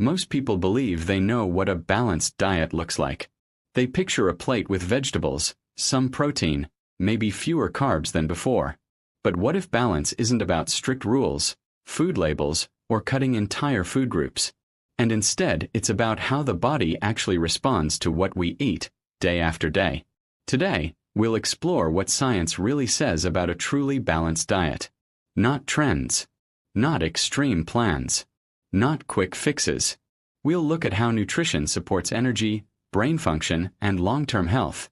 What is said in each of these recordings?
Most people believe they know what a balanced diet looks like. They picture a plate with vegetables, some protein, maybe fewer carbs than before. But what if balance isn't about strict rules, food labels, or cutting entire food groups? And instead, it's about how the body actually responds to what we eat, day after day. Today, we'll explore what science really says about a truly balanced diet. Not trends. Not extreme plans. Not quick fixes. We'll look at how nutrition supports energy, brain function, and long-term health,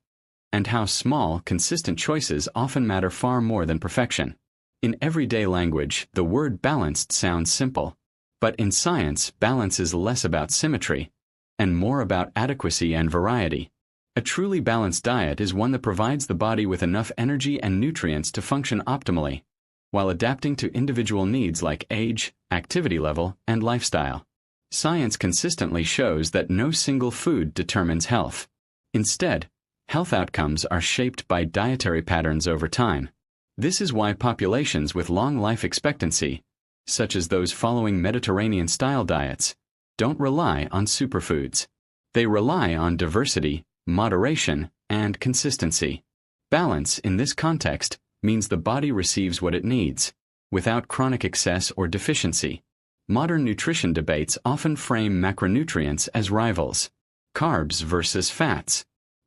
and how small, consistent choices often matter far more than perfection. In everyday language, the word balanced sounds simple. But in science, balance is less about symmetry and more about adequacy and variety. A truly balanced diet is one that provides the body with enough energy and nutrients to function optimally, while adapting to individual needs like age, activity level, and lifestyle. Science consistently shows that no single food determines health. Instead, health outcomes are shaped by dietary patterns over time. This is why populations with long life expectancy, such as those following Mediterranean-style diets, don't rely on superfoods. They rely on diversity, moderation, and consistency. Balance, in this context, means the body receives what it needs, without chronic excess or deficiency. Modern nutrition debates often frame macronutrients as rivals: carbs versus fats,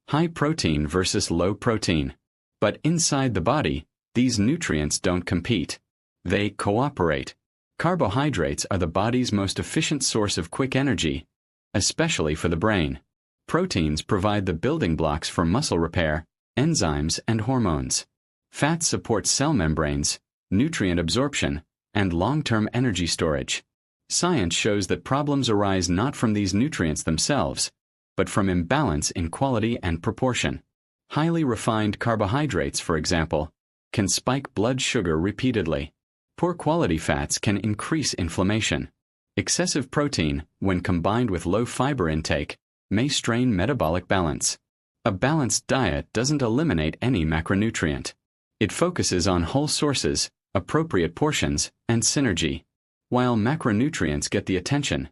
high protein versus low protein. But inside the body, these nutrients don't compete. They cooperate. Carbohydrates are the body's most efficient source of quick energy, especially for the brain. Proteins provide the building blocks for muscle repair, enzymes, and hormones. Fats support cell membranes, nutrient absorption, and long-term energy storage. Science shows that problems arise not from these nutrients themselves, but from imbalance in quality and proportion. Highly refined carbohydrates, for example, can spike blood sugar repeatedly. Poor quality fats can increase inflammation. Excessive protein, when combined with low fiber intake, may strain metabolic balance. A balanced diet doesn't eliminate any macronutrient. It focuses on whole sources, appropriate portions, and synergy. While macronutrients get the attention,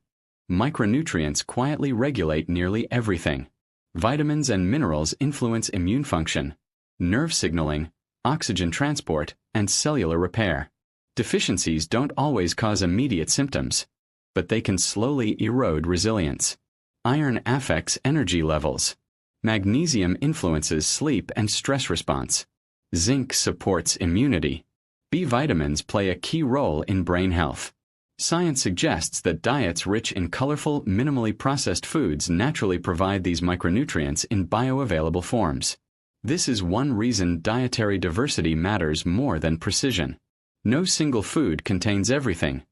micronutrients quietly regulate nearly everything. Vitamins and minerals influence immune function, nerve signaling, oxygen transport, and cellular repair. Deficiencies don't always cause immediate symptoms, but they can slowly erode resilience. Iron affects energy levels. Magnesium influences sleep and stress response. Zinc supports immunity. B vitamins play a key role in brain health. Science suggests that diets rich in colorful, minimally processed foods naturally provide these micronutrients in bioavailable forms. This is one reason dietary diversity matters more than precision. No single food contains everything,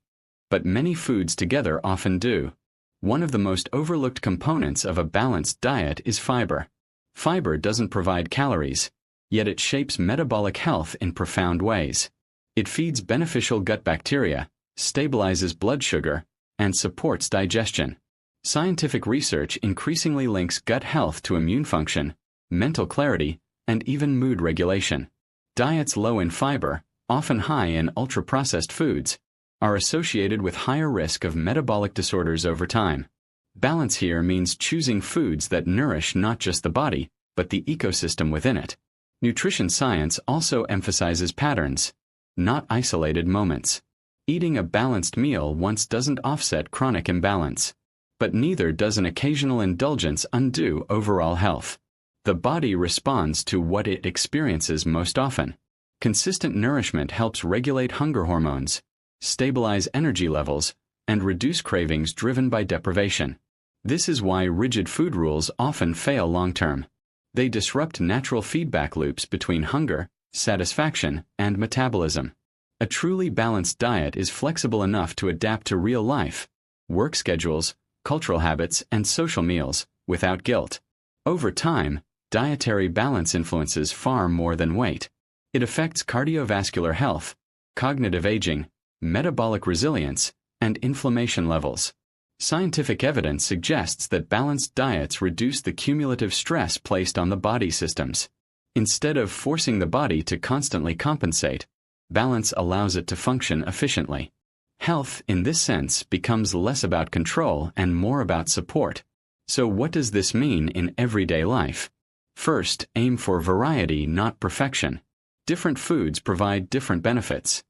but many foods together often do. One of the most overlooked components of a balanced diet is fiber. Fiber doesn't provide calories, yet it shapes metabolic health in profound ways. It feeds beneficial gut bacteria, stabilizes blood sugar, and supports digestion. Scientific research increasingly links gut health to immune function, mental clarity, and even mood regulation. Diets low in fiber, often high in ultra-processed foods, are associated with higher risk of metabolic disorders over time. Balance here means choosing foods that nourish not just the body, but the ecosystem within it. Nutrition science also emphasizes patterns, not isolated moments. Eating a balanced meal once doesn't offset chronic imbalance, but neither does an occasional indulgence undo overall health. The body responds to what it experiences most often. Consistent nourishment helps regulate hunger hormones, stabilize energy levels, and reduce cravings driven by deprivation. This is why rigid food rules often fail long-term. They disrupt natural feedback loops between hunger, satisfaction, and metabolism. A truly balanced diet is flexible enough to adapt to real life, work schedules, cultural habits, and social meals, without guilt. Over time, dietary balance influences far more than weight. It affects cardiovascular health, cognitive aging, metabolic resilience, and inflammation levels. Scientific evidence suggests that balanced diets reduce the cumulative stress placed on the body systems. Instead of forcing the body to constantly compensate, balance allows it to function efficiently. Health, in this sense, becomes less about control and more about support. So what does this mean in everyday life? First, aim for variety, not perfection. Different foods provide different benefits.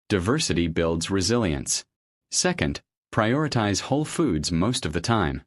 Diversity builds resilience. Second, prioritize whole foods most of the time.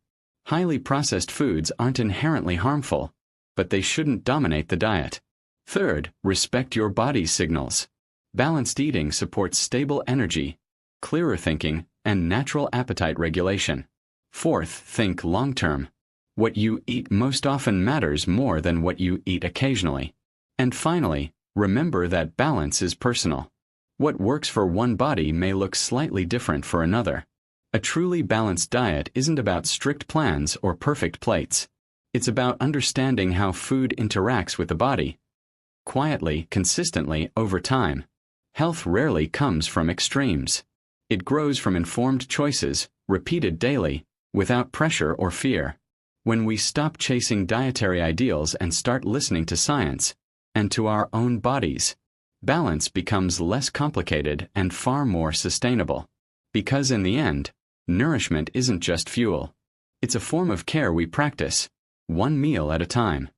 Highly processed foods aren't inherently harmful, but they shouldn't dominate the diet. Third, respect your body's signals. Balanced eating supports stable energy, clearer thinking, and natural appetite regulation. Fourth, think long-term. What you eat most often matters more than what you eat occasionally. And finally, remember that balance is personal. What works for one body may look slightly different for another. A truly balanced diet isn't about strict plans or perfect plates. It's about understanding how food interacts with the body. Quietly, consistently, over time. Health rarely comes from extremes. It grows from informed choices, repeated daily, without pressure or fear. When we stop chasing dietary ideals and start listening to science, and to our own bodies, balance becomes less complicated and far more sustainable. Because in the end, nourishment isn't just fuel. It's a form of care we practice, one meal at a time.